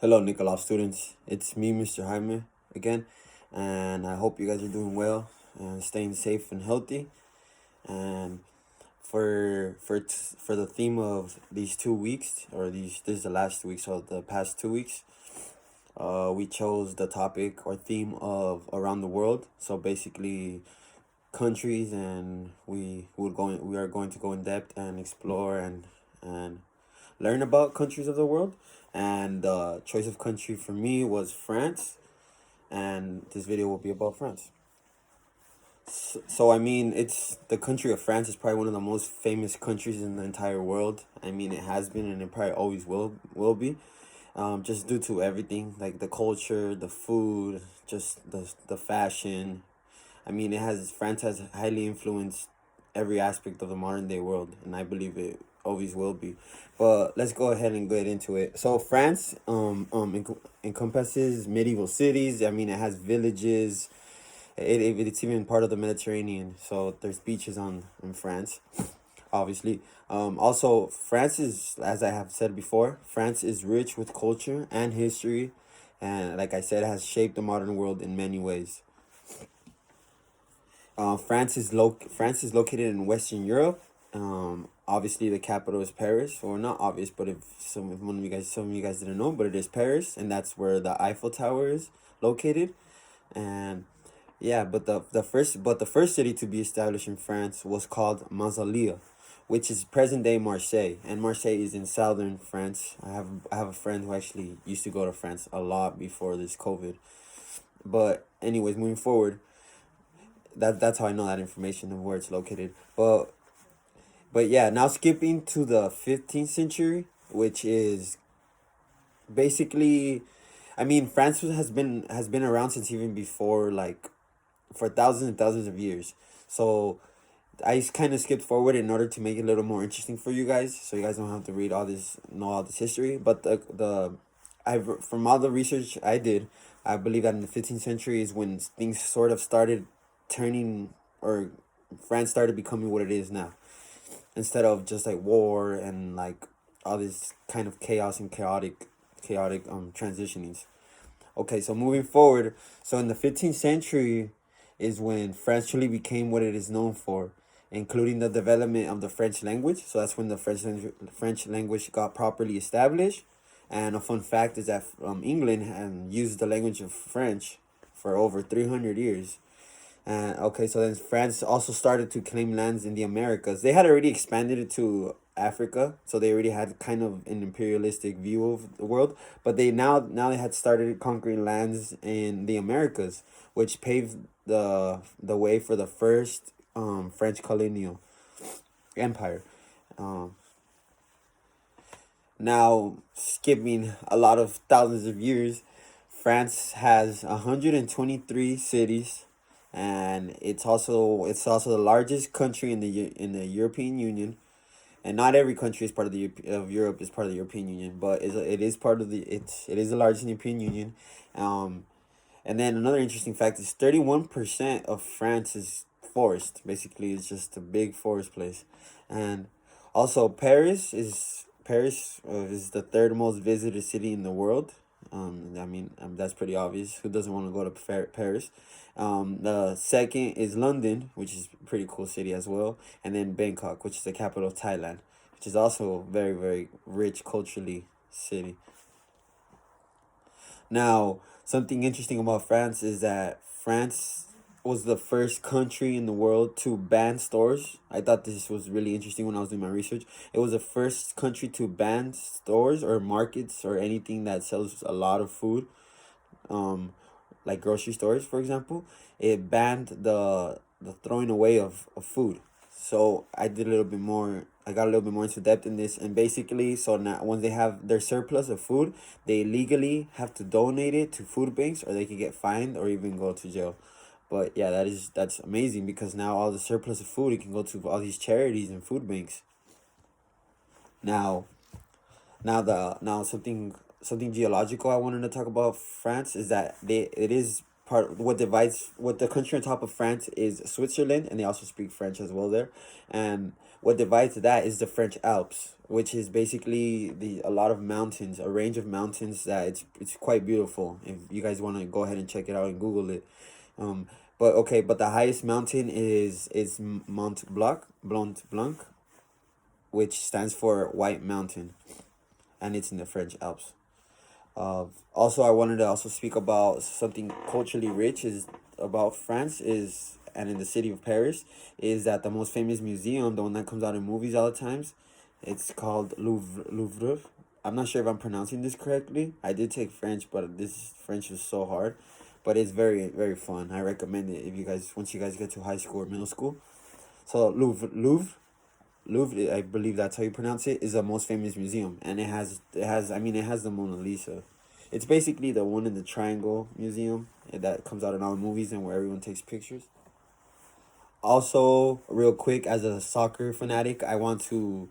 Hello, Nicoloff students. It's me, Mr. Jaime, again, and I hope you guys are doing well and staying safe and healthy. And for the theme of these 2 weeks, or this is the last week, so the past 2 weeks, we chose the topic or theme of around the world. So basically, countries, and we are going to go in depth and explore and learn about countries of the world. And the choice of country for me was France, and this video will be about France. So I mean, it's the country of France is probably one of the most famous countries in the entire world. I mean, it has been and it probably always will be. Just due to everything, like the culture, the food, just the fashion. I mean, France has highly influenced every aspect of the modern day world, and I believe it always will be. But let's go ahead and get into it. So France encompasses medieval cities. I mean, it has villages. It's even part of the Mediterranean, so there's beaches in France, obviously. Also, France is, as I have said before, France is rich with culture and history, and like I said, has shaped the modern world in many ways. France is located in Western Europe. Obviously the capital is Paris, or not obvious, but if some of you guys didn't know, but it is Paris, and that's where the Eiffel Tower is located. And yeah, but the first city to be established in France was called Mazalia, which is present day Marseille, and Marseille is in southern France. I have a friend who actually used to go to France a lot before this COVID. But anyways, moving forward, that's how I know that information of where it's located. But yeah, now skipping to the 15th century, which is basically, I mean, France has been around since even before, like, for thousands and thousands of years. So I kind of skipped forward in order to make it a little more interesting for you guys, so you guys don't have to read all this, know all this history. But from all the research I did, I believe that in the 15th century is when things sort of started turning, or France started becoming what it is now, instead of just like war and like all this kind of chaos and chaotic transitionings. Okay, so moving forward, so in the 15th century is when France truly became what it is known for, including the development of the French language. So that's when the French language got properly established. And a fun fact is that England had used the language of French for over 300 years. And okay, so then France also started to claim lands in the Americas. They had already expanded it to Africa, so they already had kind of an imperialistic view of the world. But now they had started conquering lands in the Americas, which paved the way for the first French colonial empire. Um, Now, skipping a lot of thousands of years, France has 123 cities, and it's also the largest country in the European Union. And not every country is part of of Europe is part of the European Union, but it is part of it is the largest in the European Union. Um, and then another interesting fact is 31% of France is forest. Basically, it's just a big forest place. And also, Paris is the third most visited city in the world. I mean, that's pretty obvious. Who doesn't want to go to Paris? The second is London, which is a pretty cool city as well, and then Bangkok, which is the capital of Thailand, which is also a very, very rich culturally city. Now, something interesting about France is that France was the first country in the world to ban stores. I thought this was really interesting when I was doing my research. It was the first country to ban stores or markets or anything that sells a lot of food, um, like grocery stores, for example. It banned the throwing away of food. So I got a little bit more into depth in this, and basically, so now once they have their surplus of food, they legally have to donate it to food banks, or they can get fined or even go to jail. But yeah, that's amazing, because now all the surplus of food, it can go to all these charities and food banks. Now, now something geological I wanted to talk about France is that it is part what the country on top of France is Switzerland, and they also speak French as well there. And what divides that is the French Alps, which is basically the a lot of mountains, a range of mountains that it's quite beautiful. If you guys want to go ahead and check it out and Google it. Um, but okay, but the highest mountain is Mont Blanc, which stands for White Mountain, and it's in the French Alps. Also, I wanted to also speak about something culturally rich is about France is and in the city of Paris is that the most famous museum, the one that comes out in movies all the times, it's called Louvre. I'm not sure if I'm pronouncing this correctly. I did take French, but this French is so hard, but it's very fun. I recommend it if you guys once you guys get to high school or middle school. So Louvre, I believe that's how you pronounce it, is the most famous museum, and it has the Mona Lisa. It's basically the one in the Triangle Museum that comes out in all the movies and where everyone takes pictures. Also, real quick, as a soccer fanatic, I want to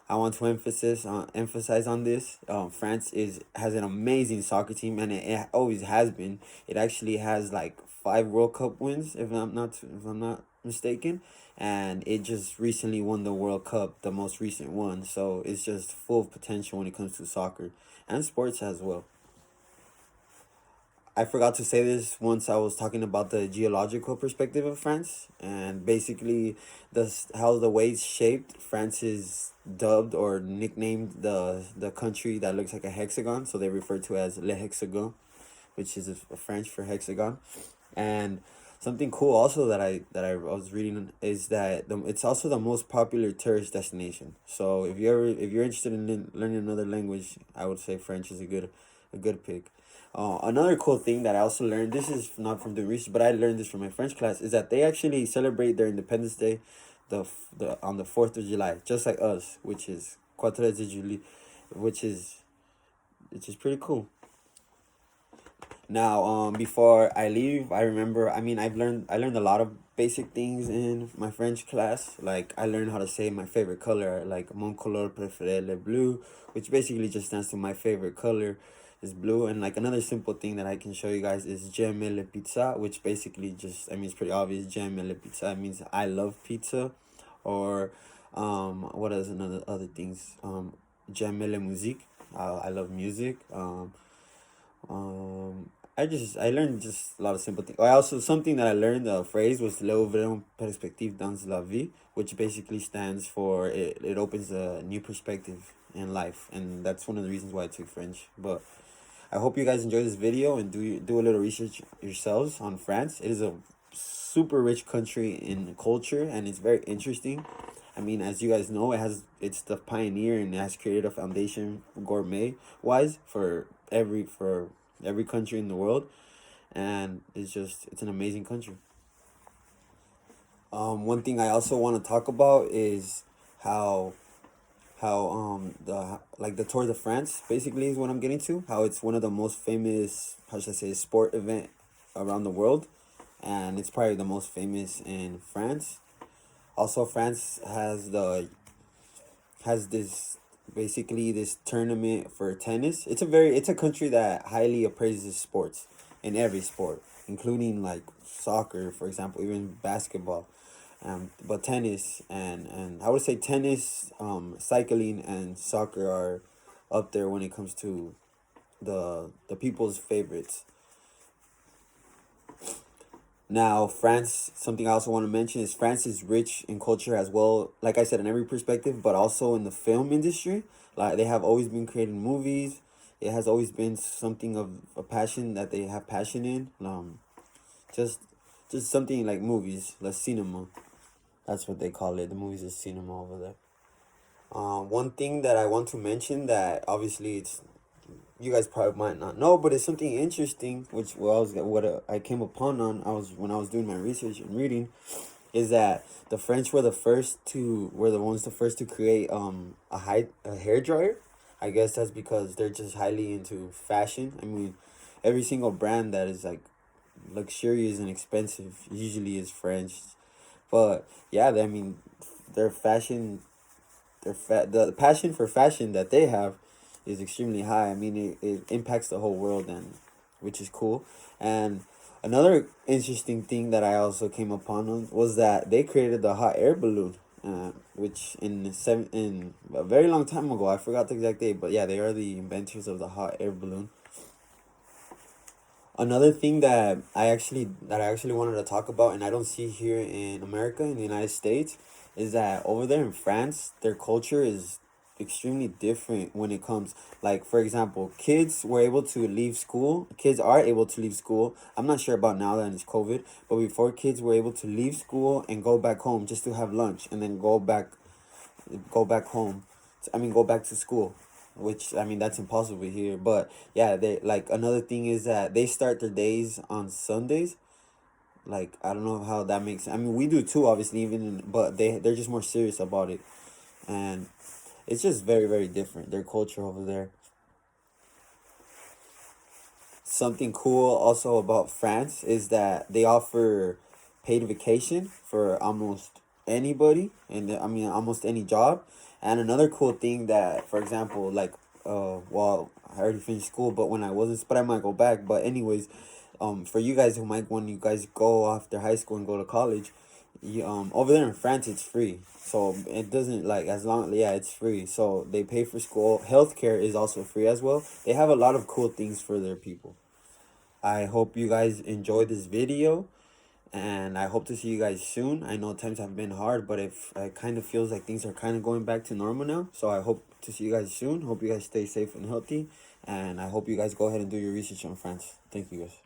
emphasize on this. France is has an amazing soccer team, and it always has been. It actually has like 5 World Cup wins, if I'm not mistaken, and it just recently won the World Cup, the most recent one. So it's just full of potential when it comes to soccer and sports as well. I forgot to say this once I was talking about the geological perspective of France, and basically how the way it's shaped. France is dubbed or nicknamed the country that looks like a hexagon, so they refer to as Le Hexagon, which is a French for hexagon. And something cool also that I was reading is that it's also the most popular tourist destination. So if you're interested in learning another language, I would say French is a good pick. Another cool thing that I also learned, this is not from the research, but I learned this from my French class, is that they actually celebrate their Independence Day the on the 4th of July, just like us, which is 4 de Juillet, which is pretty cool. Now, before I leave, I remember, I learned a lot of basic things in my French class. Like, I learned how to say my favorite color, like, mon couleur préféré, le bleu, which basically just stands to my favorite color is blue. And, like, another simple thing that I can show you guys is j'aime le pizza, which basically just, it's pretty obvious. J'aime le pizza means I love pizza. Or, what is another other things? J'aime la musique. I love music. I learned just a lot of simple things. I also something that I learned the phrase was "L'ouvrir perspective dans la vie," which basically stands for it opens a new perspective in life, and that's one of the reasons why I took French. But I hope you guys enjoy this video and do a little research yourselves on France. It is a super rich country in culture, and it's very interesting. As you guys know, it's the pioneer and it has created a foundation gourmet wise for every country in the world, and it's an amazing country. One thing I also want to talk about is how the Tour de France basically is what I'm getting to. How it's one of the most famous, how should I say, sport event around the world, and it's probably the most famous in France. Also, France has this basically this tournament for tennis. It's a country that highly appraises sports in every sport, including like soccer, for example, even basketball. But tennis and I would say tennis, cycling and soccer are up there when it comes to the people's favorites. Now, France, something I also want to mention is France is rich in culture as well, like I said, in every perspective, but also in the film industry. Like, they have always been creating movies. It has always been something of a passion that they have passion in. Just something like movies, like cinema. That's what they call it. The movies is cinema over there. One thing that I want to mention that obviously it's you guys probably might not know, but it's something interesting, which I came upon on when I was doing my research and reading, is that the French were the first to create a hair dryer. I guess that's because they're just highly into fashion. Every single brand that is like luxurious and expensive usually is French, but yeah, their fashion, the passion for fashion that they have is extremely high. It impacts the whole world, and which is cool. And another interesting thing that I also came upon was that they created the hot air balloon. which in a very long time ago, I forgot the exact date, but yeah, they are the inventors of the hot air balloon. Another thing that I actually wanted to talk about, and I don't see here in America, in the United States, is that over there in France, their culture is extremely different when it comes, like, for example, kids are able to leave school. I'm not sure about now that it's COVID, but before, kids were able to leave school and go back home just to have lunch, and then go back home. Go back to school, which, that's impossible here. But yeah, they, like, another thing is that they start their days on Sundays. Like, I don't know how that makes. We do too, obviously, but they're just more serious about it, and it's just very, very different. Their culture over there. Something cool also about France is that they offer paid vacation for almost anybody, and almost any job. And another cool thing that, for example, like, well, I already finished school, but when I wasn't, but I might go back. But anyways, for you guys who might, when you guys go after high school and go to college, over there in France, it's free. So it doesn't, like, as long, yeah, it's free. So they pay for school. Healthcare is also free as well. They have a lot of cool things for their people. I hope you guys enjoy this video, and I hope to see you guys soon. I know times have been hard, but if it kind of feels like things are kind of going back to normal now. So I hope to see you guys soon. Hope you guys stay safe and healthy, and I hope you guys go ahead and do your research on France. Thank you, guys.